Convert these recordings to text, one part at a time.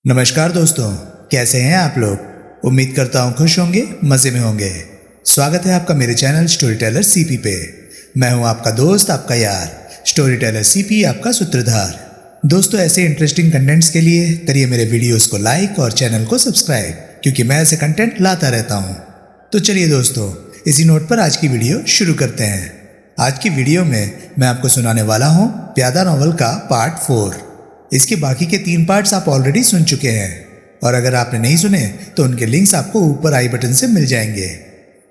नमस्कार दोस्तों, कैसे हैं आप लोग। उम्मीद करता हूँ खुश होंगे, मज़े में होंगे। स्वागत है आपका मेरे चैनल स्टोरी टेलर सीपी पे। मैं हूँ आपका दोस्त, आपका यार, स्टोरी टेलर सीपी, आपका सूत्रधार। दोस्तों, ऐसे इंटरेस्टिंग कंटेंट्स के लिए करिए मेरे वीडियोस को लाइक और चैनल को सब्सक्राइब, क्योंकि मैं ऐसे कंटेंट लाता रहता हूँ। तो चलिए दोस्तों, इसी नोट पर आज की वीडियो शुरू करते हैं। आज की वीडियो में मैं आपको सुनाने वाला हूँ प्यादा नॉवल का पार्ट 4। इसके बाकी के 3 पार्ट्स आप ऑलरेडी सुन चुके हैं, और अगर आपने नहीं सुने तो उनके लिंक्स आपको ऊपर आई बटन से मिल जाएंगे।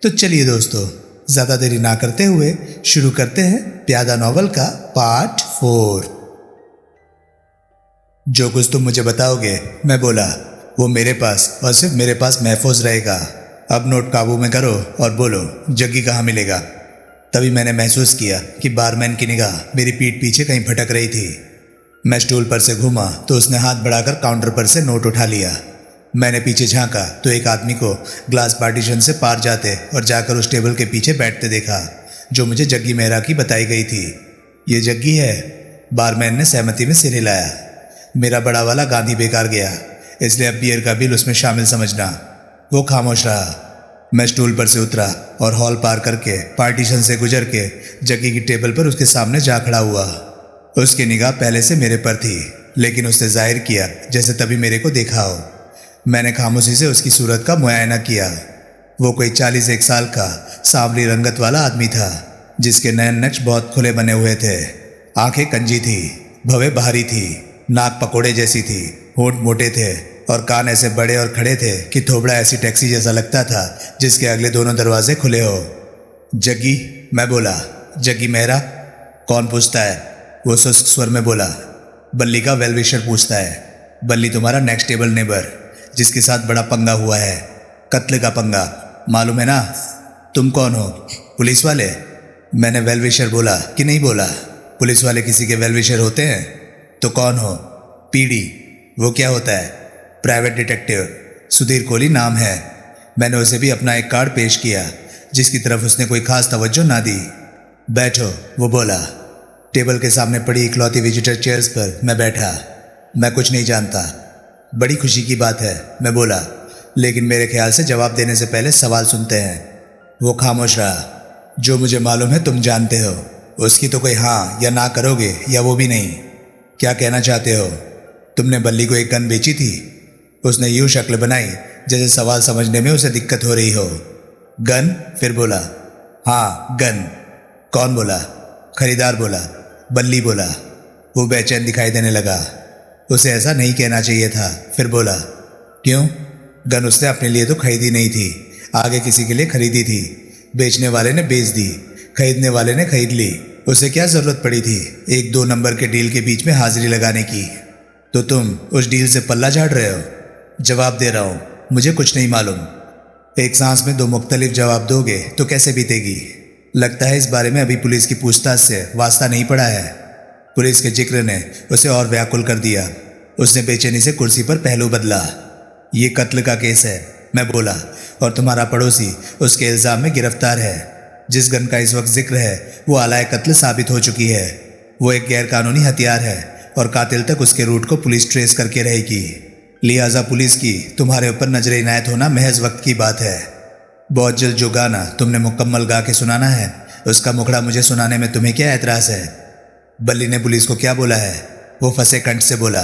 तो चलिए दोस्तों, ज़्यादा देरी ना करते हुए शुरू करते हैं प्यादा नॉवल का पार्ट 4। जो कुछ तुम मुझे बताओगे, मैं बोला, वो मेरे पास और सिर्फ मेरे पास महफूज रहेगा। अब नोट काबू में करो और बोलो, जग्गी कहाँ मिलेगा। तभी मैंने महसूस किया कि बारमैन की निगाह मेरी पीठ पीछे कहीं भटक रही थी। मैं स्टूल पर से घूमा तो उसने हाथ बढ़ाकर काउंटर पर से नोट उठा लिया। मैंने पीछे झांका तो एक आदमी को ग्लास पार्टीशन से पार जाते और जाकर उस टेबल के पीछे बैठते देखा, जो मुझे जग्गी मेहरा की बताई गई थी। ये जग्गी है। बारमैन ने सहमति में सिर हिलाया। मेरा बड़ा वाला गांधी बेकार गया, इसलिए अब बियर का बिल उसमें शामिल समझना। वो खामोश रहा। मैं स्टूल पर से उतरा और हॉल पार करके पार्टीशन से गुजर के जग्गी की टेबल पर उसके सामने जा खड़ा हुआ। उसकी निगाह पहले से मेरे पर थी, लेकिन उसने जाहिर किया जैसे तभी मेरे को देखा हो। मैंने खामोशी से उसकी सूरत का मुआयना किया। वो कोई 41 साल का सांवली रंगत वाला आदमी था, जिसके नयन नक्श बहुत खुले बने हुए थे। आंखें कंजी थी, भवें बाहरी थी, नाक पकोड़े जैसी थी, होंठ मोटे थे और कान ऐसे बड़े और खड़े थे कि थोबड़ा ऐसी टैक्सी जैसा लगता था जिसके अगले दोनों दरवाजे खुले हो। जग्गी, मैं बोला। जग्गी मेहरा? कौन पूछता है? वो शुष्क स्वर में बोला। बल्ली का वेलविशर पूछता है। बल्ली तुम्हारा नेक्स्ट टेबल नेबर, जिसके साथ बड़ा पंगा हुआ है, कत्ल का पंगा, मालूम है ना? तुम कौन हो? पुलिस वाले? मैंने वेलविशर बोला कि नहीं बोला? पुलिस वाले किसी के वेलविशर होते हैं? तो कौन हो? पीडी। वो क्या होता है? Private detective. सुधीर कोहली नाम है। मैंने उसे भी अपना एक कार्ड पेश किया, जिसकी तरफ उसने कोई खास तवज्जो ना दी। बैठो, वो बोला। टेबल के सामने पड़ी इकलौती विजिटर चेयर्स पर मैं बैठा। मैं कुछ नहीं जानता। बड़ी खुशी की बात है, मैं बोला, लेकिन मेरे ख्याल से जवाब देने से पहले सवाल सुनते हैं। वो खामोश रहा। जो मुझे मालूम है तुम जानते हो, उसकी तो कोई हाँ या ना करोगे या वो भी नहीं। क्या कहना चाहते हो? तुमने बल्ली को एक गन बेची थी? उसने यूं शक्ल बनाई जैसे सवाल समझने में उसे दिक्कत हो रही हो। गन? फिर बोला, हाँ गन। कौन बोला? खरीदार बोला। बल्ली बोला। वो बेचैन दिखाई देने लगा। उसे ऐसा नहीं कहना चाहिए था। फिर बोला, क्यों? गन उसने अपने लिए तो खरीदी नहीं थी, आगे किसी के लिए खरीदी थी। बेचने वाले ने बेच दी, खरीदने वाले ने खरीद ली। उसे क्या ज़रूरत पड़ी थी 1-2 नंबर के डील के बीच में हाजिरी लगाने की? तो तुम उस डील से पल्ला झाड़ रहे हो? जवाब दे रहा हूँ, मुझे कुछ नहीं मालूम। एक सांस में 2 मुख्तलिफ जवाब दोगे तो कैसे बीतेगी? लगता है इस बारे में अभी पुलिस की पूछताछ से वास्ता नहीं पड़ा है। पुलिस के जिक्र ने उसे और व्याकुल कर दिया। उसने बेचैनी से कुर्सी पर पहलू बदला। ये कत्ल का केस है, मैं बोला, और तुम्हारा पड़ोसी उसके इल्ज़ाम में गिरफ्तार है। जिस गन का इस वक्त जिक्र है वो आलाए कत्ल साबित हो चुकी है। वो एक गैरकानूनी हथियार है और कातिल तक उसके रूट को पुलिस ट्रेस करके रहेगी। लिहाजा पुलिस की तुम्हारे ऊपर नजर इनायत होना महज वक्त की बात है। बहुत जल्द जो गाना तुमने मुकम्मल गा के सुनाना है, उसका मुखड़ा मुझे सुनाने में तुम्हें क्या एतराज़ है? बल्ली ने पुलिस को क्या बोला है? वो फंसे कंठ से बोला,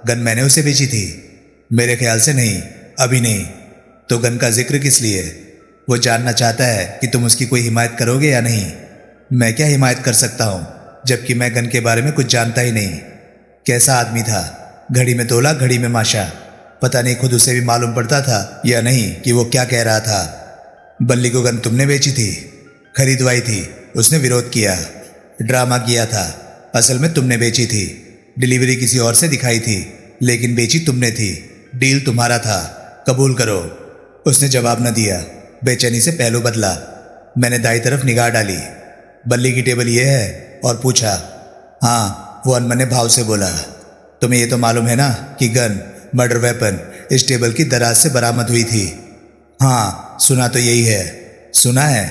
गन मैंने उसे बेची थी। मेरे ख्याल से नहीं, अभी नहीं। तो गन का जिक्र किस लिए? वो जानना चाहता है कि तुम उसकी कोई हिमायत करोगे या नहीं। मैं क्या हिमायत कर सकता हूँ, जबकि मैं गन के बारे में कुछ जानता ही नहीं। कैसा आदमी था? घड़ी में तोला, घड़ी में माशा। पता नहीं खुद उसे भी मालूम पड़ता था या नहीं कि वो क्या कह रहा था। बल्ली को गन तुमने बेची थी? खरीदवाई थी, उसने विरोध किया, ड्रामा किया था। असल में तुमने बेची थी। डिलीवरी किसी और से दिखाई थी, लेकिन बेची तुमने थी। डील तुम्हारा था, कबूल करो। उसने जवाब न दिया। बेचैनी से पहलू बदला। मैंने दाई तरफ निगाह डाली। बल्ली की टेबल ये है? और पूछा। हाँ, वो अनमने भाव से बोला। तुम्हें ये तो मालूम है ना कि गन, मर्डर वेपन, इस टेबल की दराज से बरामद हुई थी? हाँ, सुना तो यही है। सुना है?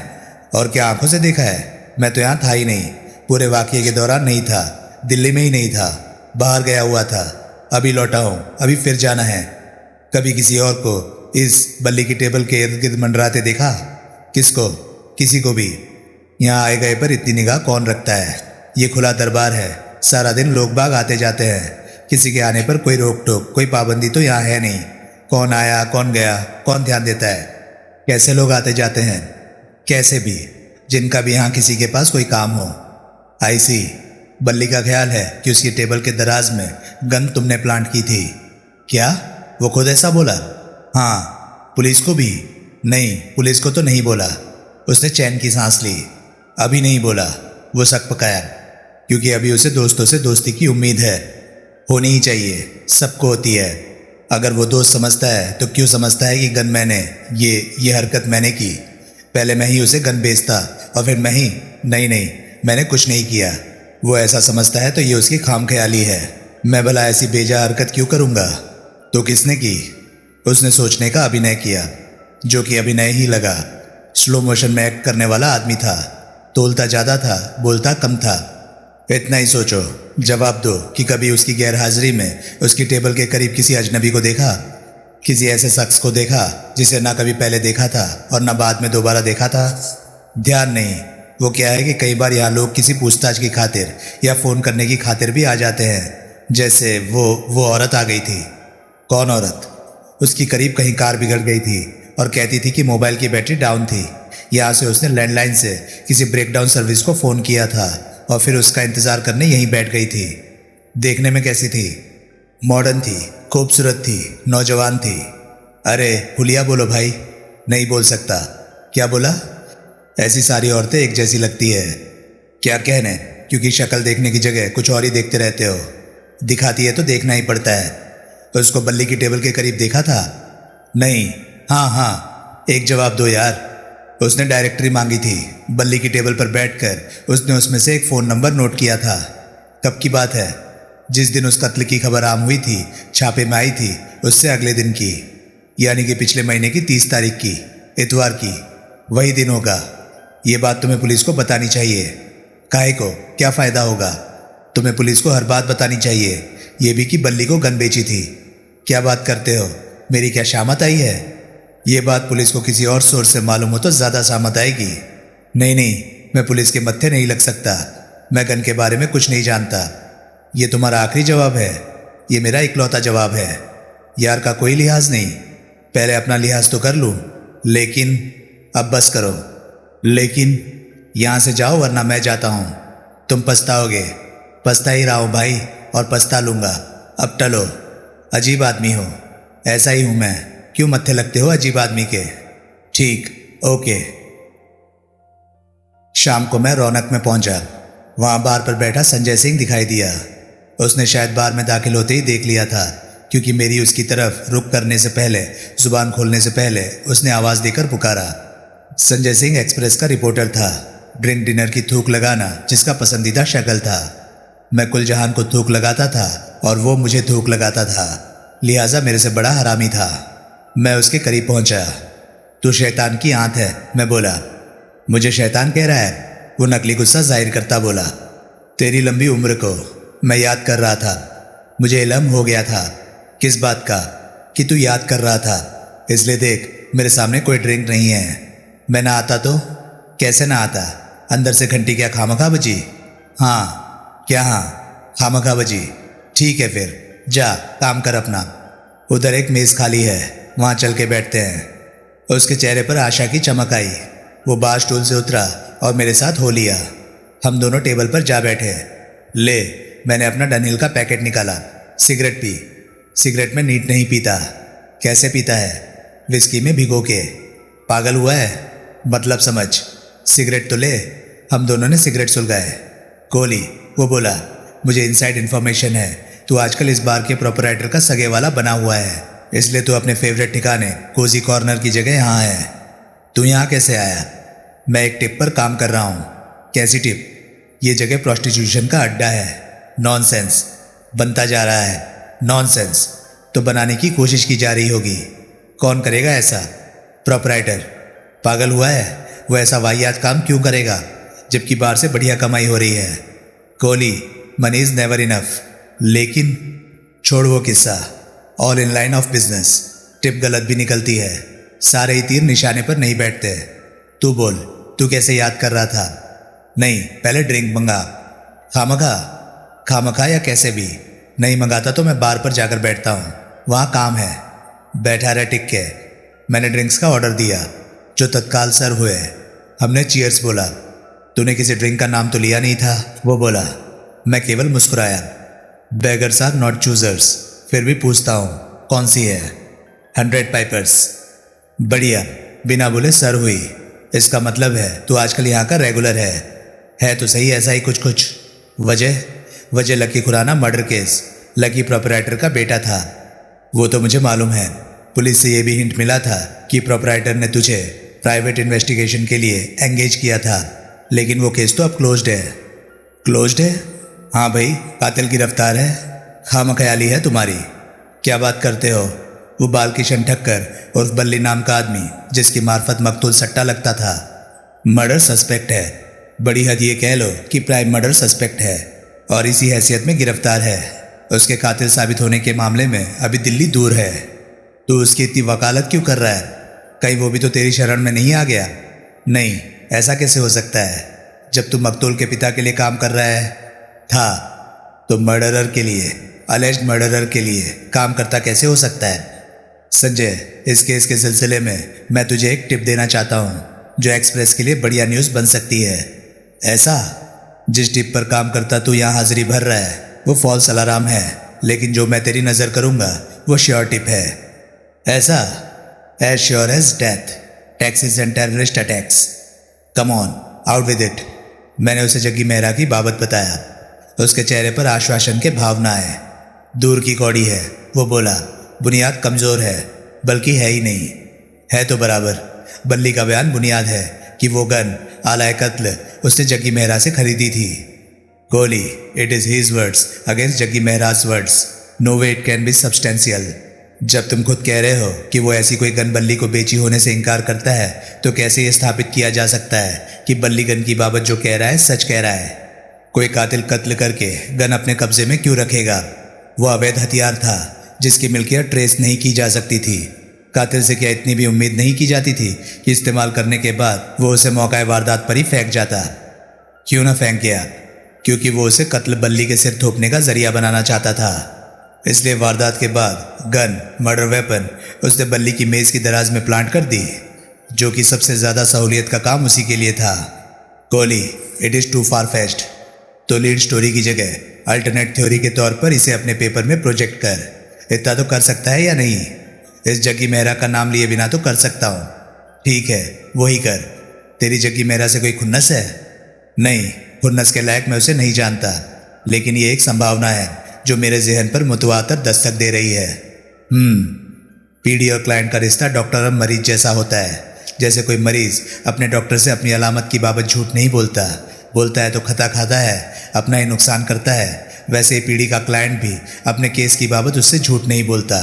और क्या आंखों से देखा है? मैं तो यहाँ था ही नहीं, पूरे वाकये के दौरान नहीं था, दिल्ली में ही नहीं था, बाहर गया हुआ था। अभी लौटा हूँ, अभी फिर जाना है। कभी किसी और को इस बल्ली की टेबल के इर्द गिर्द मंडराते देखा? किसको? किसी को भी। यहाँ आए गए पर इतनी निगाह कौन रखता है? ये खुला दरबार है, सारा दिन लोग बाग आते जाते हैं, किसी के आने पर कोई रोक टोक, कोई पाबंदी तो यहाँ है नहीं। कौन आया कौन गया कौन ध्यान देता है? कैसे लोग आते जाते हैं, कैसे भी, जिनका भी यहाँ किसी के पास कोई काम हो। आई सी, बल्ली का ख्याल है कि उसकी टेबल के दराज में गन तुमने प्लांट की थी। क्या? वो खुद ऐसा बोला? हाँ। पुलिस को भी? नहीं, पुलिस को तो नहीं बोला। उसने चैन की सांस ली। अभी नहीं बोला, वो शक पकाया, क्योंकि अभी उसे दोस्तों से दोस्ती की उम्मीद है। होनी ही चाहिए, सबको होती है। अगर वो दोस्त समझता है तो क्यों समझता है कि गन मैंने, ये हरकत मैंने की? पहले मैं ही उसे गन बेचता और फिर मैं ही। नहीं, मैंने कुछ नहीं किया। वो ऐसा समझता है तो ये उसकी खामख्याली है। मैं भला ऐसी बेजा हरकत क्यों करूँगा? तो किसने की? उसने सोचने का अभिनय किया, जो कि अभिनय ही लगा। स्लो मोशन में एक्ट करने वाला आदमी था। तोलता ज़्यादा था, बोलता कम था। इतना ही सोचो, जवाब दो कि कभी उसकी गैरहाजिरी में उसकी टेबल के करीब किसी अजनबी को देखा? किसी ऐसे शख्स को देखा जिसे ना कभी पहले देखा था और ना बाद में दोबारा देखा था? ध्यान नहीं। वो क्या है कि कई बार यहाँ लोग किसी पूछताछ की खातिर या फ़ोन करने की खातिर भी आ जाते हैं। जैसे वो औरत आ गई थी। कौन औरत? उसकी करीब कहीं कार बिगड़ गई थी और कहती थी कि मोबाइल की बैटरी डाउन थी। यहाँ से उसने लैंडलाइन से किसी ब्रेकडाउन सर्विस को फ़ोन किया था और फिर उसका इंतज़ार करने यहीं बैठ गई थी। देखने में कैसी थी? मॉडर्न थी, खूबसूरत थी, नौजवान थी। अरे हुलिया बोलो भाई। नहीं बोल सकता। क्या बोला? ऐसी सारी औरतें एक जैसी लगती है। क्या कहने, क्योंकि शक्ल देखने की जगह कुछ और ही देखते रहते हो। दिखाती है तो देखना ही पड़ता है। तो उसको बल्ली की टेबल के करीब देखा था? नहीं। हाँ, एक जवाब दो यार। उसने डायरेक्टरी मांगी थी। बल्ली की टेबल पर बैठकर उसने उसमें से एक फ़ोन नंबर नोट किया था। कब की बात है? जिस दिन उस कत्ल की खबर आम हुई थी, छापे में आई थी, उससे अगले दिन की, यानी कि पिछले महीने की 30 तारीख की, इतवार की। वही दिन होगा। ये बात तुम्हें पुलिस को बतानी चाहिए। काहे को? क्या फ़ायदा होगा? तुम्हें पुलिस को हर बात बतानी चाहिए, ये भी कि बल्ली को गन बेची थी। क्या बात करते हो? मेरी क्या शामत आई है? ये बात पुलिस को किसी और सोर्स से मालूम हो तो ज़्यादा शामत आएगी। नहीं, मैं पुलिस के मत्थे नहीं लग सकता। मैं गन के बारे में कुछ नहीं जानता। ये तुम्हारा आखिरी जवाब है? ये मेरा इकलौता जवाब है। यार का कोई लिहाज नहीं। पहले अपना लिहाज तो कर लूँ। लेकिन अब बस करो। लेकिन यहाँ से जाओ वरना मैं जाता हूँ। तुम पछताओगे। पछता ही रहा हूँ भाई, और पछता लूँगा। अब टलो। अजीब आदमी हो। ऐसा ही हूँ मैं। क्यों मत्थे लगते हो अजीब आदमी के? ठीक, ओके। शाम को मैं रौनक में पहुंचा। वहां बार पर बैठा संजय सिंह दिखाई दिया। उसने शायद बार में दाखिल होते ही देख लिया था, क्योंकि मेरी उसकी तरफ रुख करने से पहले, जुबान खोलने से पहले उसने आवाज़ देकर पुकारा। संजय सिंह एक्सप्रेस का रिपोर्टर था। ड्रिंक डिनर की थूक लगाना जिसका पसंदीदा शक्ल था। मैं कुल जहान को थूक लगाता था और वो मुझे थूक लगाता था, लिहाजा मेरे से बड़ा हरामी था। मैं उसके करीब पहुंचा। तू शैतान की आंत है, मैं बोला। मुझे शैतान कह रहा है? वो नकली गुस्सा जाहिर करता बोला। तेरी लंबी उम्र को मैं याद कर रहा था। मुझे इल्म हो गया था। किस बात का? कि तू याद कर रहा था। इसलिए देख, मेरे सामने कोई ड्रिंक नहीं है। मैं ना आता तो? कैसे ना आता? अंदर से घंटी क्या खामखा बजी? हाँ। क्या हाँ? खामखा बजी। ठीक है फिर जा, काम कर अपना। उधर एक मेज़ खाली है, वहाँ चल के बैठते हैं। उसके चेहरे पर आशा की चमक आई। वो बार स्टूल से उतरा और मेरे साथ हो लिया। हम दोनों टेबल पर जा बैठे। ले, मैंने अपना डनहिल का पैकेट निकाला। Cigarette P. सिगरेट में नीट नहीं पीता। कैसे पीता है? विस्की में भिगो के। पागल हुआ है? मतलब समझ। सिगरेट तो ले। हम दोनों ने सिगरेट सुलगाए। कोहली, वो बोला, मुझे इनसाइड इन्फॉर्मेशन है तू आजकल इस बार के प्रोपराइटर का सगे वाला बना हुआ है, इसलिए तू अपने फेवरेट ठिकाने कोजी कॉर्नर की जगह यहाँ है। तू यहाँ कैसे आया? मैं एक टिप पर काम कर रहा हूँ। कैसी टिप? ये जगह प्रोस्टिट्यूशन का अड्डा है। नॉनसेंस। बनता जा रहा है। नॉनसेंस तो बनाने की कोशिश की जा रही होगी। कौन करेगा ऐसा? प्रोपराइटर। पागल हुआ है? वो ऐसा वाहियात काम क्यों करेगा जबकि बाहर से बढ़िया कमाई हो रही है? Kohli, money is never enough. लेकिन छोड़ वो किस्सा। All in line of business. Tip गलत भी निकलती है, सारे ही तीर निशाने पर नहीं बैठते। तू बोल, तू कैसे याद कर रहा था? नहीं, पहले ड्रिंक मंगा। खामखा? खामखा या कैसे भी नहीं मंगाता तो मैं बार पर जाकर बैठता हूँ, वहाँ काम है। बैठा रहे टिक के। मैंने ड्रिंक्स का ऑर्डर दिया जो तत्काल सर्व हुए। हमने चीयर्स बोला। तूने किसी ड्रिंक का नाम तो लिया नहीं था, वो बोला। मैं केवल मुस्कुराया। Beggars are not choosers. फिर भी पूछता हूँ, कौन सी है? 100 पाइपर्स। बढ़िया, बिना बोले सर हुई। इसका मतलब है तू आजकल यहाँ का रेगुलर है। है तो सही ऐसा ही कुछ कुछ। वजह Lucky Khurana murder case. Lucky proprietor का बेटा था। वो तो मुझे मालूम है। पुलिस से ये भी हिंट मिला था कि प्रोपराइटर ने तुझे प्राइवेट इन्वेस्टिगेशन के लिए एंगेज किया था, लेकिन वो केस तो अब क्लोज्ड है। क्लोज्ड है? हाँ भाई, कातिल गिरफ्तार है। खामख्याली है तुम्हारी। क्या बात करते हो? वो बाल किशन ठक्कर उर्फ बल्ली नाम का आदमी जिसकी मार्फत मकतूल सट्टा लगता था, मर्डर सस्पेक्ट है। बड़ी हद ये कह लो कि प्राइम मर्डर सस्पेक्ट है और इसी हैसियत में गिरफ्तार है। उसके कातिल साबित होने के मामले में अभी दिल्ली दूर है। तू उसकी इतनी वकालत क्यों कर रहा है? कहीं वो भी तो तेरी शरण में नहीं आ गया? नहीं, ऐसा कैसे हो सकता है? जब तू मकतूल के पिता के लिए काम कर रहा है था तो मर्डरर के लिए, अलेज्ड मर्डरर के लिए काम करता कैसे हो सकता है? संजय, इस केस के सिलसिले में मैं तुझे एक टिप देना चाहता हूँ जो एक्सप्रेस के लिए बढ़िया न्यूज़ बन सकती है। ऐसा? जिस टिप पर काम करता तू यहाँ हाजिरी भर रहा है वो फॉल्स अलार्म है, लेकिन जो मैं तेरी नज़र करूँगा वो श्योर टिप है। ऐसा? As sure as death, taxes and terrorist attacks. Come on, out with it. मैंने उसे जग्गी मेहरा की बाबत बताया। उसके चेहरे पर आश्वासन के भावना है। दूर की कौड़ी है, वो बोला। बुनियाद कमज़ोर है, बल्कि है ही नहीं। है तो बराबर। बल्ली का बयान बुनियाद है कि वो गन आलाए कत्ल उसने जग्गी मेहरा से खरीदी थी। Kohli, it is his words against Jaggi Mehra's words. No way it can be substantial. जब तुम खुद कह रहे हो कि वो ऐसी कोई गन बल्ली को बेची होने से इनकार करता है तो कैसे ये स्थापित किया जा सकता है कि बल्ली गन की बाबत जो कह रहा है सच कह रहा है? कोई कातिल कत्ल करके गन अपने कब्जे में क्यों रखेगा? वो अवैध हथियार था जिसकी मिल्कियत ट्रेस नहीं की जा सकती थी। कातिल से क्या इतनी भी उम्मीद नहीं की जाती थी कि इस्तेमाल करने के बाद वो उसे मौका वारदात पर ही फेंक जाता? क्यों ना फेंक गया? क्योंकि वो उसे कत्ल बल्ली के सिर थोपने का जरिया बनाना चाहता था। इसलिए वारदात के बाद गन, मर्डर वेपन उसने बल्ली की मेज़ की दराज में प्लांट कर दी, जो कि सबसे ज़्यादा सहूलियत का काम उसी के लिए था। Kohli, it is too far fetched. तो लीड स्टोरी की जगह अल्टरनेट थ्योरी के तौर पर इसे अपने पेपर में प्रोजेक्ट कर। इतना तो कर सकता है या नहीं? इस जग्गी मेहरा का नाम लिए बिना तो कर सकता हूँ। ठीक है, वही कर। तेरी जग्गी मेहरा से कोई खुन्नस है? नहीं, खुन्नस के लायक मैं उसे नहीं जानता, लेकिन ये एक संभावना है जो मेरे जहन पर मुतवातर दस्तक दे रही है। पीडी और क्लाइंट का रिश्ता डॉक्टर और मरीज जैसा होता है। जैसे कोई मरीज अपने डॉक्टर से अपनी अलामत की बाबत झूठ नहीं बोलता, बोलता है तो खता खाता है, अपना ही नुकसान करता है, वैसे ही पीडी का क्लाइंट भी अपने केस की बाबत उससे झूठ नहीं बोलता।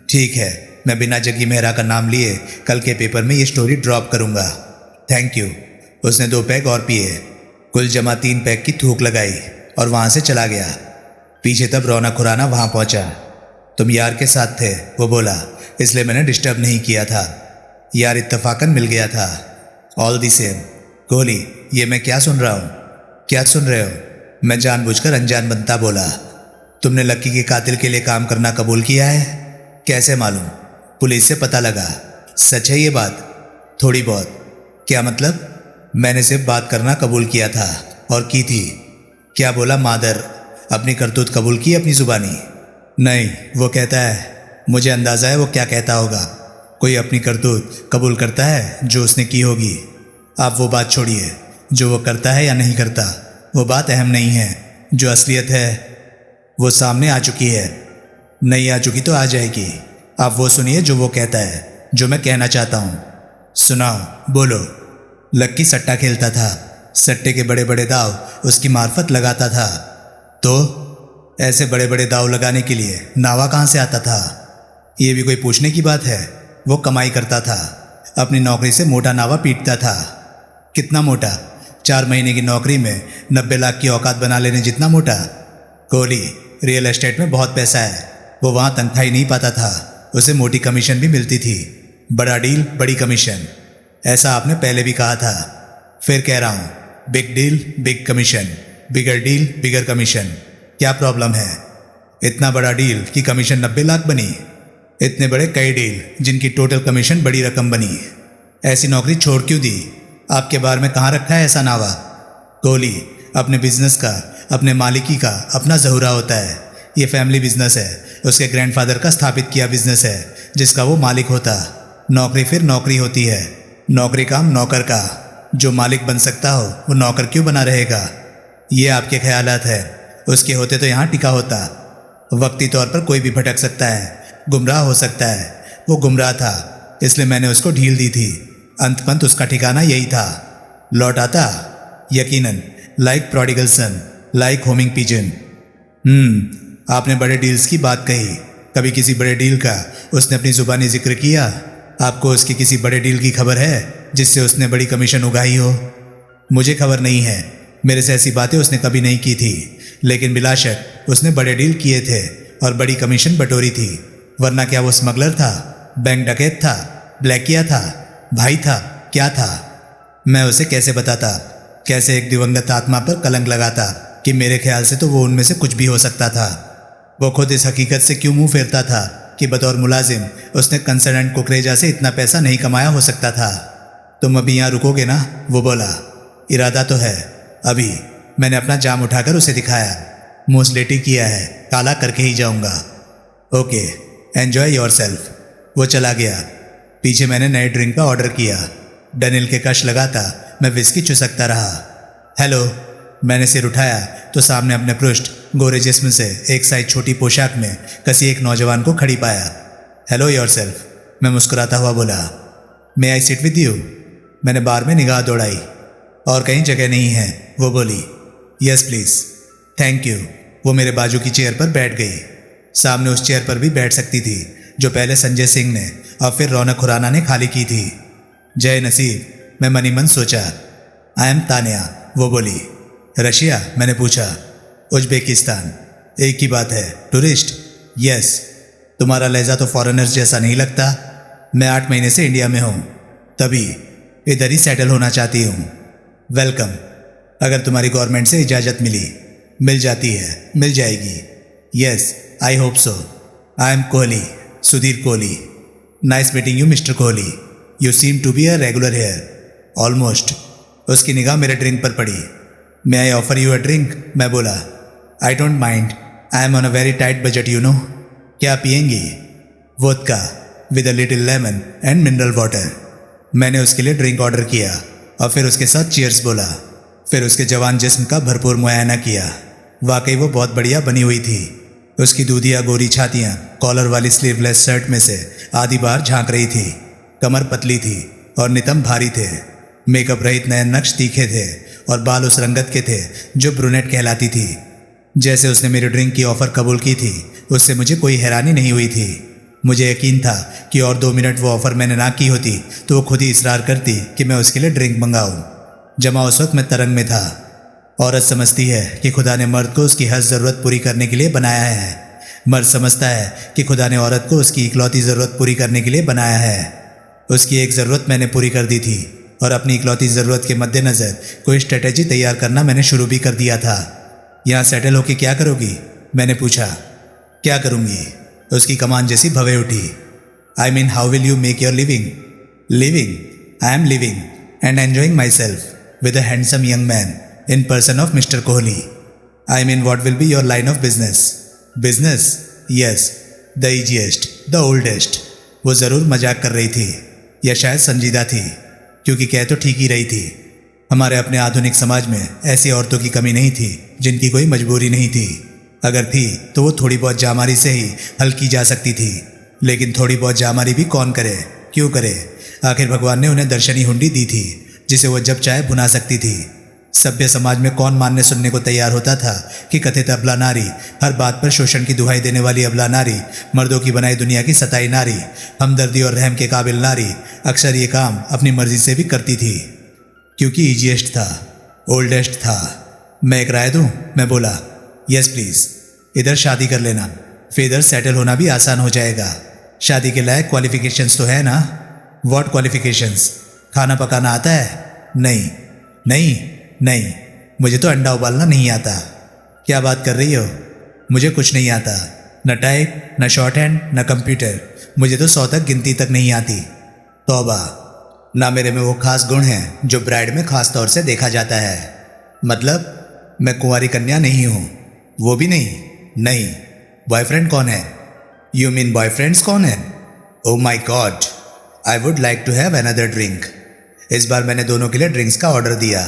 ठीक है, मैं बिना जग्गी मेहरा का नाम लिए कल के पेपर में ये स्टोरी ड्रॉप करूँगा। Thank you. उसने 2 पैग और पिए, कुल जमा 3 पैग की थूक लगाई और वहाँ से चला गया। पीछे तब रौनक खुराना वहाँ पहुँचा। तुम यार के साथ थे, वो बोला, इसलिए मैंने डिस्टर्ब नहीं किया था। यार इत्तफाकन मिल गया था। All the same. कोहली, ये मैं क्या सुन रहा हूँ? क्या सुन रहे हो? मैं जानबूझकर अनजान बनता बोला। तुमने लक्की के कातिल के लिए काम करना कबूल किया है? कैसे मालूम? पुलिस से पता लगा। सच है ये बात? थोड़ी बहुत। क्या मतलब? मैंने सिर्फ बात करना कबूल किया था और की थी। क्या बोला मादर? अपनी करतूत कबूल की अपनी जुबानी? नहीं, वो कहता है, मुझे अंदाज़ा है वो क्या कहता होगा। कोई अपनी करतूत कबूल करता है जो उसने की होगी। आप वो बात छोड़िए, जो वो करता है या नहीं करता वो बात अहम नहीं है। जो असलियत है वो सामने आ चुकी है। नहीं आ चुकी तो आ जाएगी। आप वो सुनिए जो वो कहता है, जो मैं कहना चाहता हूँ। सुनाओ, बोलो। लक्की सट्टा खेलता था, सट्टे के बड़े बड़े दाव उसकी मार्फत लगाता था। तो ऐसे बड़े बड़े दाव लगाने के लिए नावा कहाँ से आता था? ये भी कोई पूछने की बात है? वो कमाई करता था, अपनी नौकरी से मोटा नावा पीटता था। कितना मोटा? 4 महीने की नौकरी में 90 लाख की औकात बना लेने जितना मोटा? कोहली, रियल एस्टेट में बहुत पैसा है। वो वहाँ तनख्वाह ही नहीं पाता था, उसे मोटी कमीशन भी मिलती थी। बड़ा डील बड़ी कमीशन, ऐसा आपने पहले भी कहा था। फिर कह रहा हूँ, बिग डील बिग कमीशन, बिगर डील बिगर कमीशन। क्या प्रॉब्लम है? इतना बड़ा डील कि कमीशन 90 लाख बनी, इतने बड़े कई डील जिनकी टोटल कमीशन बड़ी रकम बनी। ऐसी नौकरी छोड़ क्यों दी? आपके बारे में कहाँ रखा है ऐसा नावा? कोहली, अपने बिजनेस का, अपने मालिकी का अपना ज़हूरा होता है। ये फैमिली बिजनेस है, उसके ग्रैंडफादर का स्थापित किया बिजनेस है जिसका वो मालिक होता। नौकरी फिर नौकरी होती है, नौकरी काम नौकर का। जो मालिक बन सकता हो वो नौकर क्यों बना रहेगा? ये आपके ख्यालात है, उसके होते तो यहाँ टिका होता। वक्ती तौर पर कोई भी भटक सकता है, गुमराह हो सकता है। वो गुमराह था, इसलिए मैंने उसको ढील दी थी। अंतपंत उसका ठिकाना यही था। लौट आता यकीनन, लाइक प्रोडिगल सन, लाइक होमिंग पिजन। आपने बड़े डील्स की बात कही, कभी किसी बड़े डील का उसने अपनी जुबानी जिक्र किया? आपको उसकी किसी बड़े डील की खबर है जिससे उसने बड़ी कमीशन उगाई हो? मुझे खबर नहीं है, मेरे से ऐसी बातें उसने कभी नहीं की थी, लेकिन बिलाशक उसने बड़े डील किए थे और बड़ी कमीशन बटोरी थी। वरना क्या वो स्मगलर था, बैंक डकैत था, ब्लैकिया था, भाई था, क्या था? मैं उसे कैसे बताता, कैसे एक दिवंगत आत्मा पर कलंक लगाता कि मेरे ख्याल से तो वो उनमें से कुछ भी हो सकता था। वो खुद इस हकीकत से क्यों मुंह फेरता था कि बतौर मुलाजिम उसने कंसर्नेंट कुकरेजा से इतना पैसा नहीं कमाया हो सकता था। तुम अभी यहाँ रुकोगे ना? वो बोला। इरादा तो है, अभी मैंने अपना जाम उठाकर उसे दिखाया। मुंह स्लेटी किया है, काला करके ही जाऊंगा। Okay, enjoy yourself. वो चला गया। पीछे मैंने नए ड्रिंक का ऑर्डर किया। डनिल के कश लगाता मैं विस्की चुसकता रहा। हेलो, मैंने सिर उठाया तो सामने अपने पृष्ठ गोरे जिस्म से एक साइज छोटी पोशाक में कसी एक नौजवान को खड़ी पाया। हेलो योरसेल्फ, मैं मुस्कुराता हुआ बोला। मे आई सिट विद यू? मैंने बार में निगाह दौड़ाई। और कहीं जगह नहीं है, वो बोली। Yes please. Thank you. वो मेरे बाजू की चेयर पर बैठ गई। सामने उस चेयर पर भी बैठ सकती थी जो पहले संजय सिंह ने और फिर रौनक खुराना ने खाली की थी। जय नसीब, मैं मनी मन सोचा। आई एम तानिया, वो बोली। रशिया? मैंने पूछा। उज्बेकिस्तान, एक ही बात है। टूरिस्ट? यस। तुम्हारा लहजा तो फॉरेनर्स जैसा नहीं लगता। मैं 8 महीने से इंडिया में हूँ, तभी इधर ही सेटल होना चाहती हूँ। वेलकम। अगर तुम्हारी गवर्नमेंट से इजाज़त मिल जाती है, मिल जाएगी। Yes, I hope so. I am Kohli, Sudhir Kohli. Nice meeting you mister Kohli. You seem to be a regular here. Almost. उसकी निगाह मेरे ड्रिंक पर पड़ी। May I offer you a drink? मैं बोला। I don't mind, I am on a very tight budget you know. क्या पियेंगी? Vodka with a little lemon and mineral water. मैंने उसके लिए ड्रिंक ऑर्डर किया और फिर उसके साथ चीयर्स बोला। फिर उसके जवान जिस्म का भरपूर मुआयना किया। वाकई वो बहुत बढ़िया बनी हुई थी। उसकी दूधिया गोरी छातियाँ कॉलर वाली स्लीवलेस शर्ट में से आधी बाहर झांक रही थी। कमर पतली थी और नितंब भारी थे। मेकअप रहित नयन नक्श तीखे थे और बाल उस रंगत के थे जो ब्रूनेट कहलाती थी। जैसे उसने मेरी ड्रिंक की ऑफ़र कबूल की थी, उससे मुझे कोई हैरानी नहीं हुई थी। मुझे यकीन था कि और 2 मिनट वो ऑफ़र मैंने ना की होती तो वो खुद ही इसरार करती कि मैं उसके लिए ड्रिंक मंगाऊं। जमा उस वक्त मैं तरंग में था। औरत समझती है कि खुदा ने मर्द को उसकी हर ज़रूरत पूरी करने के लिए बनाया है। मर्द समझता है कि खुदा ने औरत को उसकी इकलौती ज़रूरत पूरी करने के लिए बनाया है। उसकी एक ज़रूरत मैंने पूरी कर दी थी और अपनी इकलौती ज़रूरत के मद्देनज़र कोई स्ट्रेटेजी तैयार करना मैंने शुरू भी कर दिया था। यहाँ सेटल होके क्या करोगी? मैंने पूछा। क्या करूँगी? उसकी कमान जैसी भवे उठी। I mean how will you make your living? Living? I am living and enjoying my self with a handsome young man in person of mister Kohli. I mean what will be your line of business? Business? Yes, the easiest, the oldest. वो ज़रूर मजाक कर रही थी या शायद संजीदा थी, क्योंकि कह तो ठीक ही रही थी। हमारे अपने आधुनिक समाज में ऐसी औरतों की कमी नहीं थी जिनकी कोई मजबूरी नहीं थी। अगर थी तो वो थोड़ी बहुत जामारी से ही हल की जा सकती थी। लेकिन थोड़ी बहुत जामारी भी कौन करे, क्यों करे? आखिर भगवान ने उन्हें दर्शनी हुंडी दी थी जिसे वो जब चाहे भुना सकती थी। सभ्य समाज में कौन मानने सुनने को तैयार होता था कि कथित अबला नारी, हर बात पर शोषण की दुहाई देने वाली अबला नारी, मर्दों की बनाई दुनिया की सताई नारी, हमदर्दी और रहम के काबिल नारी अक्सर ये काम अपनी मर्जी से भी करती थी, क्योंकि ईजीएस्ट था, ओल्डेस्ट था। मैं एक राय दूं? मैं बोला। Yes please. इधर शादी कर लेना, फिर इधर सेटल होना भी आसान हो जाएगा। शादी के लायक क्वालिफिकेशंस तो है ना? What qualifications? खाना पकाना आता है? नहीं नहीं नहीं, मुझे तो अंडा उबालना नहीं आता। क्या बात कर रही हो? मुझे कुछ नहीं आता, न टाइप, न शॉर्ट हैंड, न कंप्यूटर। मुझे तो 100 तक गिनती तक नहीं आती। तौबा, ना मेरे में वो खास गुण हैं जो ब्राइड में खास तौर से देखा जाता है। मतलब मैं कुंवारी कन्या नहीं हूँ? वो भी नहीं? नहीं। बॉयफ्रेंड कौन है? यू मीन बॉयफ्रेंड्स कौन है? Oh my god, I would like to have another drink. इस बार मैंने दोनों के लिए ड्रिंक्स का ऑर्डर दिया।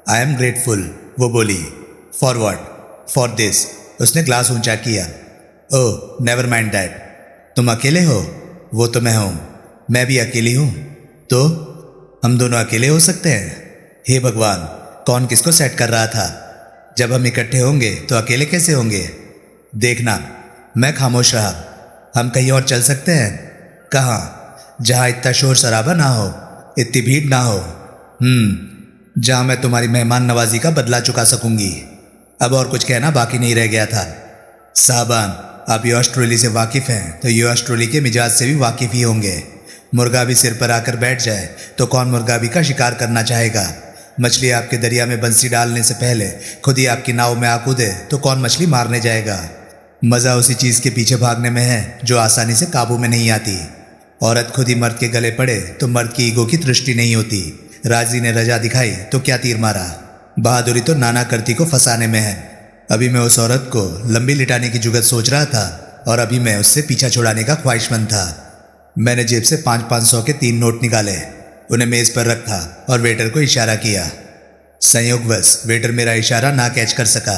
आई एम ग्रेटफुल, वो बोली। For what? For this. उसने ग्लास ऊंचा किया। ओह नेवर माइंड दैट। तुम अकेले हो? वो तो मैं हूँ। मैं भी अकेली हूँ। तो हम दोनों अकेले हो सकते हैं? हे भगवान, कौन किसको सेट कर रहा था? जब हम इकट्ठे होंगे तो अकेले कैसे होंगे? देखना। मैं खामोश रहा। हम कहीं और चल सकते हैं? कहाँ? जहाँ इतना शोर शराबा ना हो, इतनी भीड़ ना हो। जहाँ मैं तुम्हारी मेहमान नवाजी का बदला चुका सकूंगी। अब और कुछ कहना बाकी नहीं रह गया था। साहबान, आप यूएस ट्रोली से वाकिफ़ हैं तो यूएस ट्रोली के मिजाज से भी वाकिफ़ ही होंगे। मुर्गा भी सिर पर आकर बैठ जाए तो कौन मुर्गाबी का शिकार करना चाहेगा? मछली आपके दरिया में बंसी डालने से पहले खुद ही आपकी नाव में आ कूदे तो कौन मछली मारने जाएगा? मज़ा उसी चीज़ के पीछे भागने में है जो आसानी से काबू में नहीं आती। औरत खुद ही मर्द के गले पड़े तो मर्द की ईगो की दृष्टि नहीं होती। राजी ने रजा दिखाई तो क्या तीर मारा? बहादुरी तो नाना करती को फंसाने में है। अभी मैं उस औरत को लंबी लिटाने की जुगत सोच रहा था और अभी मैं उससे पीछा छुड़ाने का ख्वाहिशमंद था। मैंने जेब से 500 के 3 नोट निकाले, उन्हें मेज़ पर रखा और वेटर को इशारा किया। संयोगवश वेटर मेरा इशारा ना कैच कर सका।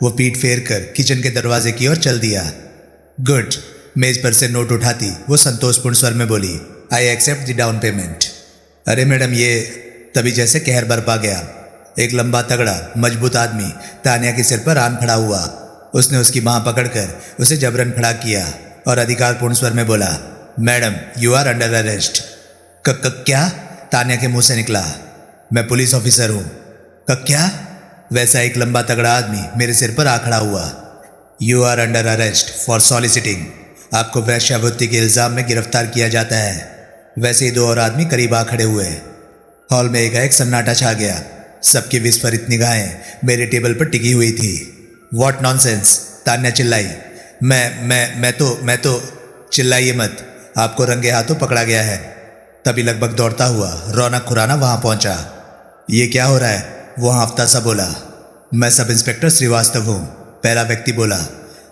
वो पीठ फेर कर किचन के दरवाजे की ओर चल दिया। गुड। मेज पर से नोट उठाती वो संतोषपूर्ण स्वर में बोली, I accept the down payment. अरे मैडम, ये तभी जैसे कहर बरपा गया। एक लंबा तगड़ा मजबूत आदमी तानिया के सिर पर आन खड़ा हुआ। उसने उसकी बाँह पकड़कर उसे जबरन खड़ा किया और अधिकारपूर्ण स्वर में बोला, madam you are under arrest. क्या? तानिया के मुंह से निकला। मैं पुलिस ऑफिसर हूँ। क्या? वैसा एक लंबा तगड़ा आदमी मेरे सिर पर आ खड़ा हुआ। You are under arrest for soliciting. आपको वेश्यावृत्ति के इल्ज़ाम में गिरफ्तार किया जाता है। वैसे ही 2 और आदमी करीब आ खड़े हुए। हॉल में एकाएक सन्नाटा छा गया। सबकी विस्फारित निगाहें मेरे टेबल पर टिकी हुई थी। What nonsense? तान्या चिल्लाई। मैं तो चिल्लाइए मत, आपको रंगे हाथों पकड़ा गया है। तभी लगभग दौड़ता हुआ रौनक खुराना वहां पहुंचा। ये क्या हो रहा है? वो हांफता सा बोला। मैं सब इंस्पेक्टर श्रीवास्तव हूँ, पहला व्यक्ति बोला।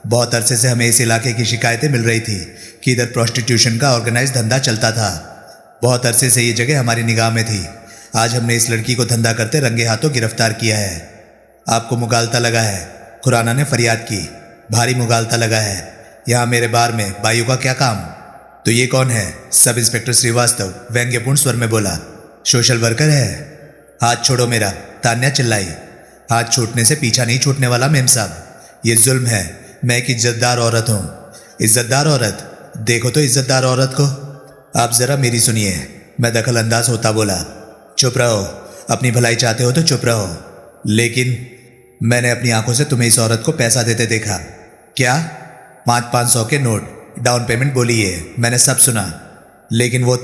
बहुत अरसे से हमें इस इलाके की शिकायतें मिल रही थी कि इधर प्रोस्टिट्यूशन का ऑर्गेनाइज धंधा चलता था। बहुत अरसे से ये जगह हमारी निगाह में थी। आज हमने इस लड़की को धंधा करते रंगे हाथों गिरफ्तार किया है। आपको मुगालता लगा है? खुराना ने फरियाद की। भारी मुगालता लगा है। यहाँ मेरे बार में बायू का क्या काम? तो ये कौन है? सब इंस्पेक्टर श्रीवास्तव व्यंग्यपूर्ण स्वर में बोला। सोशल वर्कर है। हाथ छोड़ो मेरा, तान्या चिल्लाई। हाथ छूटने से पीछा नहीं छूटने वाला मेम साहब, ये जुल्म है। मैं एक इज्जतदार औरत हूँ। इज्जतदार औरत? देखो तो इज्जतदार औरत को। आप जरा मेरी सुनिए, मैं दखल अंदाज होता बोला। चुप रहो, अपनी भलाई चाहते हो तो चुप रहो। लेकिन मैंने अपनी आंखों से तुम्हें इस औरत को पैसा देते देखा। क्या? 500 के नोट, डाउन पेमेंट बोली है, मैंने सब सुना। लेकिन वो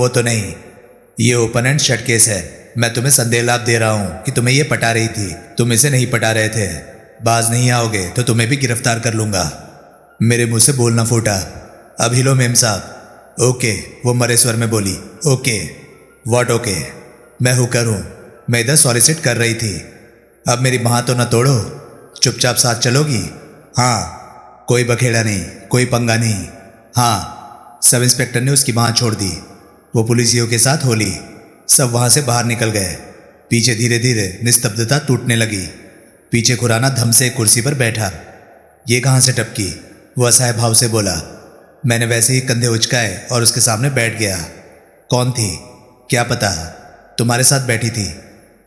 तो नहीं। ये ओपन एंड शट केस है। मैं तुम्हें संदेह लाभ दे रहा हूँ कि तुम्हें ये पटा रही थी, तुम इसे नहीं पटा रहे थे। बाज नहीं आओगे तो तुम्हें भी गिरफ्तार कर लूँगा। मेरे मुंह से बोलना फूटा। अब हिलो मेम साहब। ओके, वो मरे स्वर में बोली। ओके? What okay? मैं हुकर हूँ, मैं इधर सॉलिसिट कर रही थी। अब मेरी बाँह तो न तोड़ो, चुपचाप साथ चलोगी? हाँ। कोई बखेड़ा नहीं, कोई पंगा नहीं। हाँ। सब इंस्पेक्टर ने उसकी बाँह छोड़ दी। वो पुलिसियों के साथ हो ली। सब वहाँ से बाहर निकल गए। पीछे धीरे धीरे निस्तब्धता टूटने लगी। पीछे खुराना धम से एक कुर्सी पर बैठा। ये कहाँ से टपकी? वो असहाय भाव से बोला। मैंने वैसे ही कंधे उचकाए और उसके सामने बैठ गया। कौन थी? क्या पता, तुम्हारे साथ बैठी थी,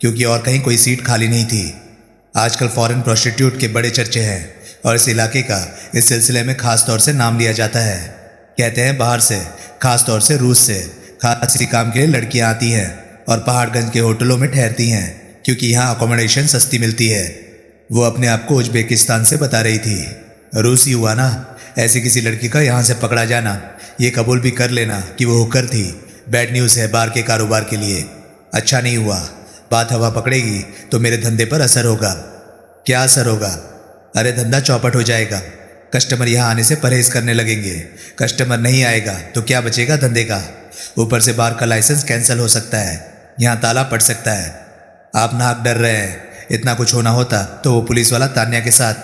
क्योंकि और कहीं कोई सीट खाली नहीं थी। आजकल फॉरेन प्रोस्टिट्यूट के बड़े चर्चे हैं और इस इलाके का इस सिलसिले में खास तौर से नाम लिया जाता है। कहते हैं बाहर से, खास तौर से रूस से खास किसी काम के लिए लड़कियां आती हैं और पहाड़गंज के होटलों में ठहरती हैं, क्योंकि यहाँ अकोमोडेशन सस्ती मिलती है। वो अपने आप को उज्बेकिस्तान से बता रही थी। रूसी हुआ ना, ऐसी किसी लड़की का यहाँ से पकड़ा जाना, ये कबूल भी कर लेना कि वो होकर थी, बैड न्यूज़ है बार के कारोबार के लिए। अच्छा नहीं हुआ, बात हवा पकड़ेगी तो मेरे धंधे पर असर होगा। क्या असर होगा? अरे धंधा चौपट हो जाएगा, कस्टमर यहाँ आने से परहेज करने लगेंगे। कस्टमर नहीं आएगा तो क्या बचेगा धंधे का? ऊपर से बार का लाइसेंस कैंसिल हो सकता है, यहाँ ताला पड़ सकता है। आप नाक डर रहे हैं, इतना कुछ होना होता तो वो पुलिस वाला तान्या के साथ।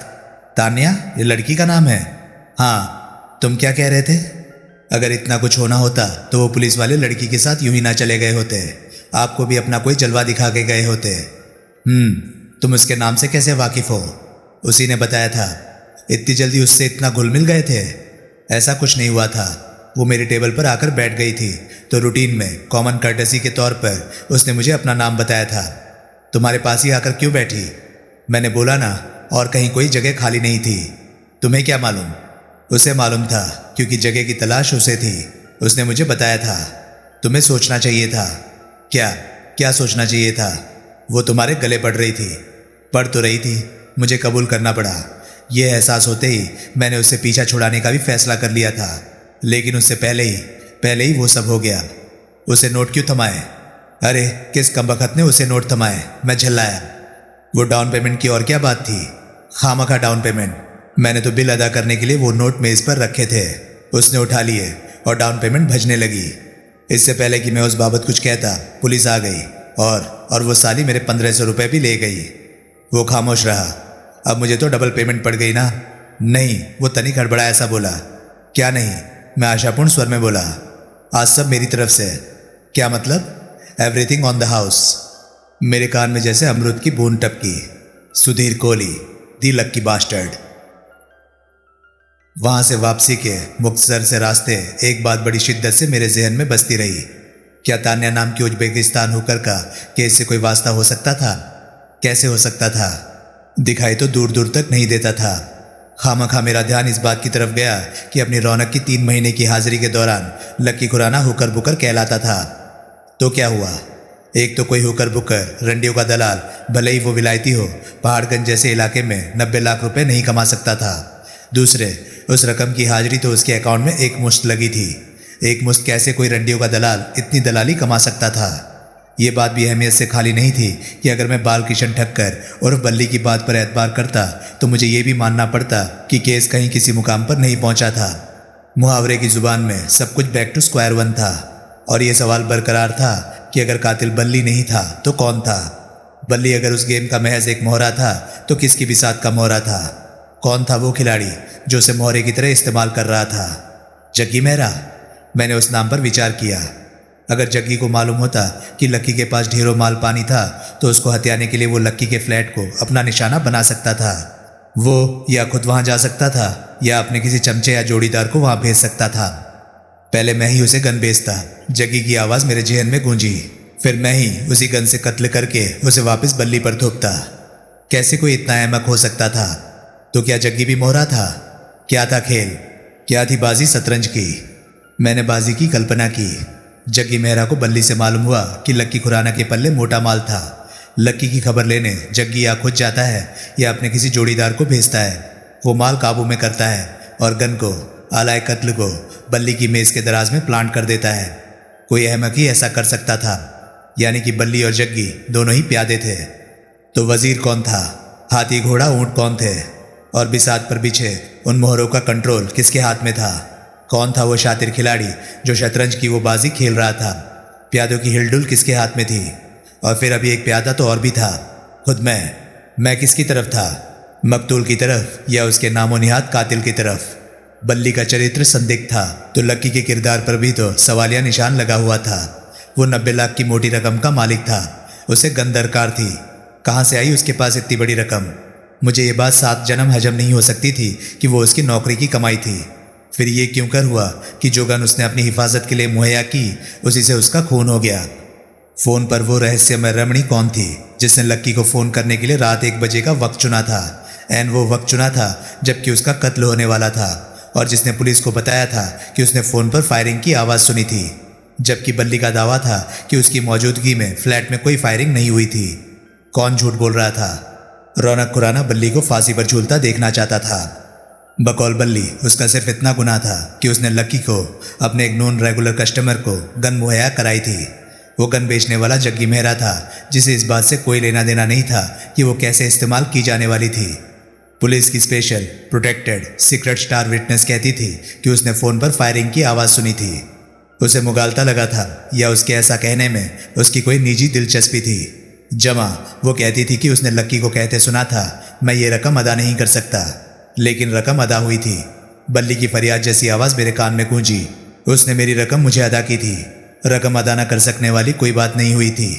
तान्या ये लड़की का नाम है? हाँ, तुम क्या कह रहे थे? अगर इतना कुछ होना होता तो वो पुलिस वाले लड़की के साथ यूं ही ना चले गए होते, आपको भी अपना कोई जलवा दिखा के गए होते। तुम उसके नाम से कैसे वाकिफ हो? उसी ने बताया था। इतनी जल्दी उससे इतना घुल मिल गए थे? ऐसा कुछ नहीं हुआ था, वो मेरे टेबल पर आकर बैठ गई थी तो रूटीन में कॉमन कर्टेसी के तौर पर उसने मुझे अपना नाम बताया था। तुम्हारे पास ही आकर क्यों बैठी? मैंने बोला ना, और कहीं कोई जगह खाली नहीं थी। तुम्हें क्या मालूम? उसे मालूम था क्योंकि जगह की तलाश उसे थी, उसने मुझे बताया था। तुम्हें सोचना चाहिए था। क्या क्या सोचना चाहिए था? वो तुम्हारे गले पड़ रही थी। पड़ तो रही थी, मुझे कबूल करना पड़ा। यह एहसास होते ही मैंने उससे पीछा छुड़ाने का भी फैसला कर लिया था, लेकिन उससे पहले ही वो सब हो गया। उसे नोट क्यों थमाए? अरे किस कमबख्त ने उसे नोट थमाए? मैं झल्लाया। वो डाउन पेमेंट की और क्या बात थी? खामखा डाउन पेमेंट। मैंने तो बिल अदा करने के लिए वो नोट मेज पर रखे थे, उसने उठा लिए और डाउन पेमेंट भजने लगी। इससे पहले कि मैं उस बाबत कुछ कहता पुलिस आ गई और वो साली मेरे 1500 रुपये भी ले गई। वो खामोश रहा। अब मुझे तो डबल पेमेंट पड़ गई ना। नहीं, वो तनिक हड़बड़ाया सा बोला। क्या नहीं? मैं आशापूर्ण स्वर में बोला। आज सब मेरी तरफ से। क्या मतलब? Everything on the house. मेरे कान में जैसे अमृत की बूंद टपकी। सुधीर कोहली, दी लक्की बास्टर्ड। वहां से वापसी के मुख्तसर से रास्ते एक बात बड़ी शिद्दत से मेरे जहन में बसती रही। क्या तान्या नाम की उज्बेकिस्तान होकर का केस से कोई वास्ता हो सकता था? कैसे हो सकता था? दिखाई तो दूर दूर तक नहीं देता था। खामखा मेरा ध्यान इस बात की तरफ गया कि अपनी रौनक की 3 महीने की हाजिरी के दौरान लक्की खुराना हुकर बुकर कहलाता था। तो क्या हुआ? एक तो कोई हुकर बुकर रंडियों का दलाल, भले ही वो विलायती हो, पहाड़गंज जैसे इलाके में 90 लाख रुपए नहीं कमा सकता था। दूसरे, उस रकम की हाजिरी तो उसके अकाउंट में एक मुश्त लगी थी। एक मुश्त कैसे कोई रंडियों का दलाल इतनी दलाली कमा सकता था? ये बात भी अहमियत से खाली नहीं थी कि अगर मैं बाल किशन ठक्कर और बल्ली की बात पर एतबार करता तो मुझे ये भी मानना पड़ता कि केस कहीं किसी मुकाम पर नहीं पहुंचा था। मुहावरे की जुबान में सब कुछ बैक टू स्क्वायर वन था और ये सवाल बरकरार था कि अगर कातिल बल्ली नहीं था तो कौन था? बल्ली अगर उस गेम का महज एक मोहरा था तो किसकी बिसात का मोहरा था? कौन था वो खिलाड़ी जो उसे मोहरे की तरह इस्तेमाल कर रहा था? जग्गी मेहरा। मैंने उस नाम पर विचार किया। अगर जग्गी को मालूम होता कि लक्की के पास ढेरों माल पानी था तो उसको हथियाने के लिए वो लक्की के फ्लैट को अपना निशाना बना सकता था। वो या खुद वहां जा सकता था या अपने किसी चमचे या जोड़ीदार को वहां भेज सकता था। पहले मैं ही उसे गन बेचता। जग्गी की आवाज़ मेरे जहन में गूंजी। फिर मैं ही उसी गन से कत्ल करके उसे वापस बल्ली पर थोपता। कैसे कोई इतना अहमक हो सकता था? तो क्या जग्गी भी मोहरा था? क्या था खेल? क्या थी बाजी शतरंज की? मैंने बाजी की कल्पना की। जग्गी मेहरा को बल्ली से मालूम हुआ कि लक्की खुराना के पल्ले मोटा माल था। लक्की की खबर लेने जग्गी या खुद जाता है या अपने किसी जोड़ीदार को भेजता है। वो माल काबू में करता है और गन को, आलाए कत्ल को बल्ली की मेज़ के दराज में प्लांट कर देता है। कोई अहमक ही ऐसा कर सकता था, यानी कि बल्ली और जग्गी दोनों ही प्यादे थे। तो वजीर कौन था? हाथी घोड़ा ऊंट कौन थे? और बिसात पर बिछे उन मोहरों का कंट्रोल किसके हाथ में था? कौन था वो शातिर खिलाड़ी जो शतरंज की वो बाजी खेल रहा था? प्यादों की हिलडुल किसके हाथ में थी? और फिर अभी एक प्यादा तो और भी था, खुद मैं किसकी तरफ था? मकतूल की तरफ या उसके नामो निहात कातिल की तरफ? बल्ली का चरित्र संदिग्ध था तो लक्की के किरदार पर भी तो सवालिया निशान लगा हुआ था। वो 90 लाख की मोटी रकम का मालिक था, उसे गन दरकार थी। कहाँ से आई उसके पास इतनी बड़ी रकम? मुझे ये बात 7 जन्म हजम नहीं हो सकती थी कि वो उसकी नौकरी की कमाई थी। फिर ये क्यों कर हुआ कि जो गन उसने अपनी हिफाजत के लिए मुहैया की उसी से उसका खून हो गया? फ़ोन पर वो रहस्यमय रमणी कौन थी जिसने लक्की को फ़ोन करने के लिए रात 1 बजे का वक्त चुना था? एन वो वक्त चुना था जबकि उसका कत्ल होने वाला था और जिसने पुलिस को बताया था कि उसने फ़ोन पर फायरिंग की आवाज़ सुनी थी, जबकि बल्ली का दावा था कि उसकी मौजूदगी में फ्लैट में कोई फायरिंग नहीं हुई थी। कौन झूठ बोल रहा था? रौनक खुराना बल्ली को फांसी पर झूलता देखना चाहता था। बकौल बल्ली उसका सिर्फ इतना गुनाह था कि उसने लक्की को, अपने एक नॉन रेगुलर कस्टमर को, गन मुहैया कराई थी। वो गन बेचने वाला जग्गी मेहरा था, जिसे इस बात से कोई लेना देना नहीं था कि वो कैसे इस्तेमाल की जाने वाली थी। पुलिस की special protected secret star witness कहती थी कि उसने फ़ोन पर फायरिंग की आवाज़ सुनी थी। उसे मुगालता लगा था, या उसके ऐसा कहने में उसकी कोई निजी दिलचस्पी थी। जमा वो कहती थी कि उसने लक्की को कहते सुना था, मैं ये रकम अदा नहीं कर सकता, लेकिन रकम अदा हुई थी। बल्ली की फरियाद जैसी आवाज़ मेरे कान में गूंजी। उसने मेरी रकम मुझे अदा की थी। रकम अदा न कर सकने वाली कोई बात नहीं हुई थी।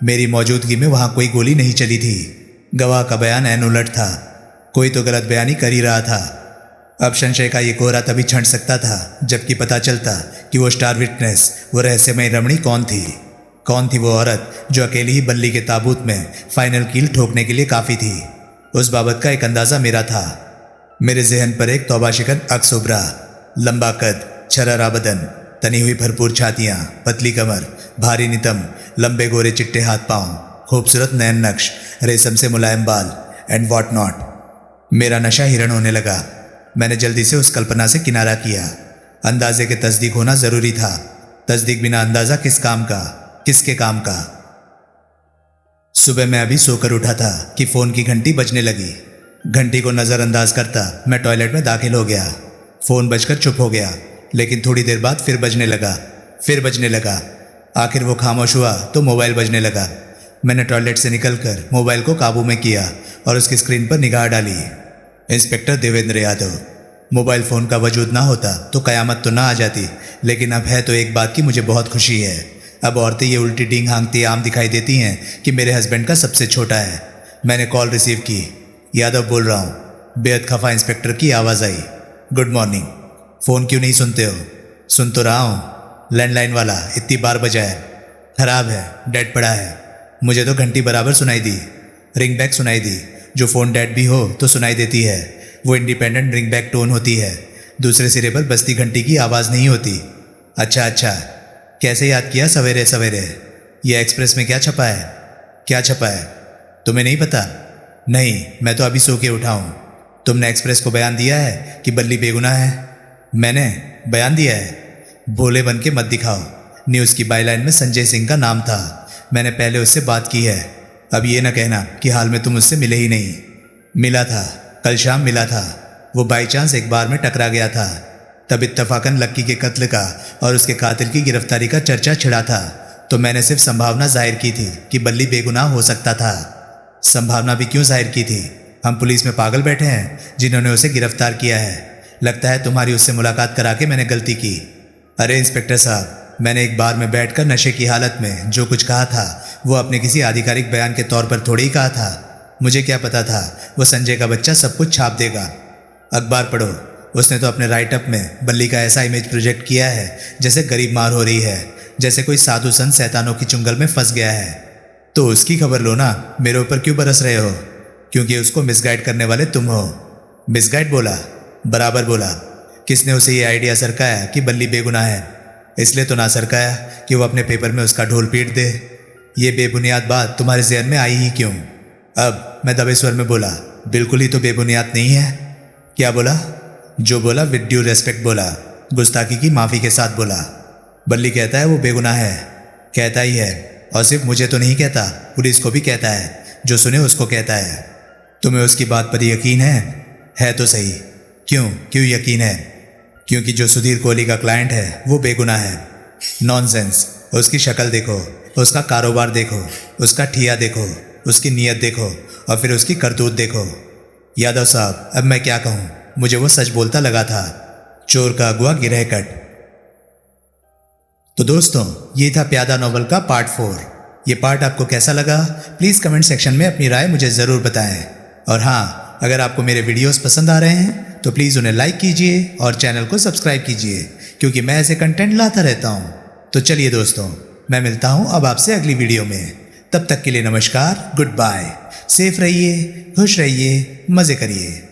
मेरी मौजूदगी में वहाँ कोई गोली नहीं चली थी। गवाह का बयान ऐन उलट था। कोई तो गलत बयानी कर ही रहा था। अब संशय का ये कोहरा तभी छंट सकता था जबकि पता चलता कि वो स्टार विटनेस, वो रहस्यमय रमणी कौन थी। कौन थी वो औरत जो अकेली ही बल्ली के ताबूत में फाइनल कील ठोकने के लिए काफ़ी थी। उस बाबत का एक अंदाज़ा मेरा था। मेरे जहन पर एक तौबा शिकन अक्स उभरा। लंबा कद, छररा बदन, तनी हुई भरपूर छातियाँ, पतली कमर, भारी नितंब, लंबे गोरे चिट्टे हाथ पांव, खूबसूरत नैन नक्श, रेशम से मुलायम बाल एंड वॉट नॉट। मेरा नशा हिरण होने लगा। मैंने जल्दी से उस कल्पना से किनारा किया। अंदाजे के तस्दीक होना ज़रूरी था। तस्दीक बिना अंदाज़ा किस काम का, किसके काम का। सुबह मैं अभी सोकर उठा था कि फ़ोन की घंटी बजने लगी। घंटी को नज़रअंदाज करता मैं टॉयलेट में दाखिल हो गया। फ़ोन बजकर चुप हो गया, लेकिन थोड़ी देर बाद फिर बजने लगा। आखिर वो खामोश हुआ तो मोबाइल बजने लगा। मैंने टॉयलेट से निकलकर मोबाइल को काबू में किया और उसकी स्क्रीन पर निगाह डाली। Inspector Devendra Yadav. Mobile phone का वजूद ना होता तो क़यामत तो ना आ जाती, लेकिन अब है तो एक बात की मुझे बहुत खुशी है। अब औरतें ये उल्टी डींग हाँकती आम दिखाई देती हैं कि मेरे हस्बैंड का सबसे छोटा है। मैंने कॉल रिसीव की। यादव बोल रहा हूँ। बेहद खफा इंस्पेक्टर की आवाज़ आई। Good morning. फ़ोन क्यों नहीं सुनते हो? सुन तो रहा हूँ। लैंडलाइन वाला इतनी बार बजाया, ख़राब है, डेड पड़ा है। मुझे तो घंटी बराबर सुनाई दी, रिंग बैक सुनाई दी। जो फ़ोन डेड भी हो तो सुनाई देती है। वो इंडिपेंडेंट रिंग बैक टोन होती है। दूसरे सिरे पर बजती घंटी की आवाज़ नहीं होती। अच्छा, कैसे याद किया सवेरे सवेरे? यह एक्सप्रेस में क्या छपा है? क्या छपा है? तुम्हें नहीं पता? नहीं, मैं तो अभी सो के उठा हूँ। तुमने एक्सप्रेस को बयान दिया है कि बल्ली बेगुनाह है? मैंने बयान दिया है? भोले बन के मत दिखाओ। न्यूज़ की बाईलाइन में संजय सिंह का नाम था। मैंने पहले उससे बात की है। अब ये न कहना कि हाल में तुम उससे मिले ही नहीं। मिला था, कल शाम मिला था। वो बाई चांस एक बार में टकरा गया था। तब इत्तफाकन लक्की के कत्ल का और उसके कातिल की गिरफ्तारी का चर्चा छिड़ा था, तो मैंने सिर्फ संभावना जाहिर की थी कि बल्ली बेगुनाह हो सकता था। संभावना भी क्यों जाहिर की थी? हम पुलिस में पागल बैठे हैं जिन्होंने उसे गिरफ्तार किया है। लगता है तुम्हारी उससे मुलाकात करा के मैंने गलती की। अरे इंस्पेक्टर साहब, मैंने एक बार में बैठकर नशे की हालत में जो कुछ कहा था वो अपने किसी आधिकारिक बयान के तौर पर थोड़ी ही कहा था। मुझे क्या पता था वो संजय का बच्चा सब कुछ छाप देगा। अखबार पढ़ो। उसने तो अपने राइटअप में बल्ली का ऐसा इमेज प्रोजेक्ट किया है जैसे गरीब मार हो रही है, जैसे कोई साधु संत शैतानों की चुंगल में फंस गया है। तो उसकी खबर लो ना, मेरे ऊपर क्यों बरस रहे हो? क्योंकि उसको मिसगाइड करने वाले तुम हो। मिसगाइड बोला? बराबर बोला। किसने उसे ये आइडिया सरकाया कि बल्ली बेगुनाह है? इसलिए तो ना सरकाया कि वो अपने पेपर में उसका ढोल पीट दे। ये बेबुनियाद बात तुम्हारे जहन में आई ही क्यों? अब मैं दबे स्वर में बोला, बिल्कुल ही तो बेबुनियाद नहीं है। क्या बोला? जो बोला विद ड्यू रेस्पेक्ट बोला, गुस्ताखी की माफ़ी के साथ बोला। बल्ली कहता है वो बेगुनाह है। कहता ही है, और सिर्फ मुझे तो नहीं कहता, पुलिस को भी कहता है। जो सुने उसको कहता है। तुम्हें उसकी बात पर यकीन है? है तो सही। क्यों यकीन है? क्योंकि जो सुधीर कोहली का क्लाइंट है वो बेगुनाह है। नॉनसेंस। उसकी शक्ल देखो, उसका कारोबार देखो, उसका ठिया देखो, उसकी नीयत देखो और फिर उसकी करतूत देखो। यादव साहब, अब मैं क्या कहूँ? मुझे वो सच बोलता लगा था। चोर का अगुआ गिरह कट। तो दोस्तों, ये था प्यादा नॉवल का पार्ट 4। ये पार्ट आपको कैसा लगा प्लीज़ कमेंट सेक्शन में अपनी राय मुझे ज़रूर बताएं। और हाँ, अगर आपको मेरे वीडियोस पसंद आ रहे हैं तो प्लीज़ उन्हें लाइक कीजिए और चैनल को सब्सक्राइब कीजिए, क्योंकि मैं ऐसे कंटेंट लाता रहता हूँ। तो चलिए दोस्तों, मैं मिलता हूँ अब आपसे अगली वीडियो में। तब तक के लिए नमस्कार, गुड बाय। सेफ रहिए, खुश रहिए, मज़े करिए।